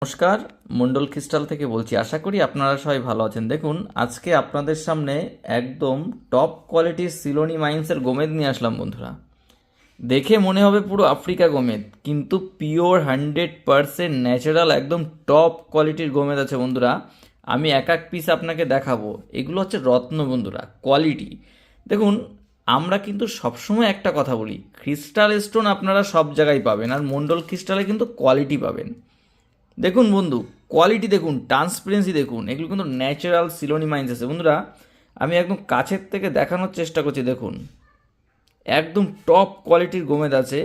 নমস্কার, মন্ডল ক্রিস্টাল থেকে বলছি। আশা করি আপনারা সবাই ভালো আছেন। দেখুন, আজকে আপনাদের সামনে একদম টপ কোয়ালিটির সিলোনি মাইন্সের গোমেদ নিয়ে আসলাম বন্ধুরা। দেখে মনে হবে পুরো আফ্রিকা গোমেদ, কিন্তু পিওর 100% ন্যাচারাল একদম টপ কোয়ালিটির গোমেদ আছে বন্ধুরা। আমি এক এক পিস আপনাকে দেখাবো। এগুলো হচ্ছে রত্ন বন্ধুরা, কোয়ালিটি। দেখুন, আমরা কিন্তু সবসময় একটা কথা বলি, ক্রিস্টাল স্টোন আপনারা সব জায়গায় পাবেন, আর মন্ডল ক্রিস্টালে কিন্তু কোয়ালিটি পাবেন। দেখুন বন্ধু, কোয়ালিটি দেখুন, ট্রান্সপারেন্সি দেখুন, এগুলো কিন্তু ন্যাচারাল সিলোনি মাইন্স আছে বন্ধুরা। আমি একদম কাছের থেকে দেখানোর চেষ্টা করছি। দেখুন, একদম টপ কোয়ালিটির গোমেদ আছে,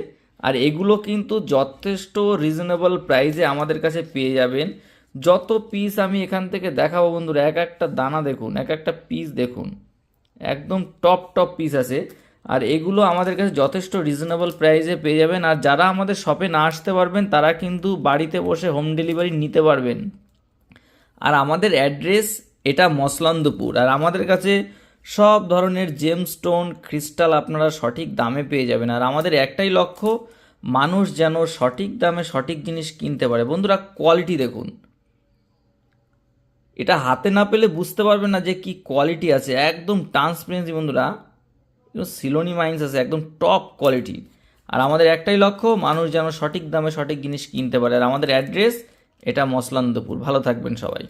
আর এগুলো কিন্তু যথেষ্ট রিজনেবল প্রাইসে আমাদের কাছে পেয়ে যাবেন। যত পিস আমি এখান থেকে দেখাবো বন্ধুরা, এক একটা দানা দেখুন, এক একটা পিস দেখুন, একদম টপ টপ পিস আছে। আর এগুলো আমাদের কাছে যথেষ্ট রিজনেবল প্রাইসে পেয়ে যাবেন। আর যারা আমাদের শপে না আসতে পারবেন, তারা কিন্তু বাড়িতে বসে হোম ডেলিভারি নিতে পারবেন। আর আমাদের অ্যাড্রেস এটা মসলান্দপুর। আর আমাদের কাছে সব ধরনের জেমস্টোন ক্রিস্টাল আপনারা সঠিক দামে পেয়ে যাবেন। আর আমাদের একটাই লক্ষ্য, মানুষ যেন সঠিক দামে সঠিক জিনিস কিনতে পারে। বন্ধুরা, কোয়ালিটি দেখুন, এটা হাতে না পেলে বুঝতে পারবেন না যে কি কোয়ালিটি আছে। একদম ট্রান্সপারেন্সি বন্ধুরা, সিলোনি মাইন্স আছে, একদম টপ কোয়ালিটি। আর আমাদের একটাই লক্ষ্য, মানুষ যেন সঠিক দামে সঠিক জিনিস কিনতে পারে। আর আমাদের অ্যাড্রেস এটা মসলান্দপুর। ভালো থাকবেন সবাই।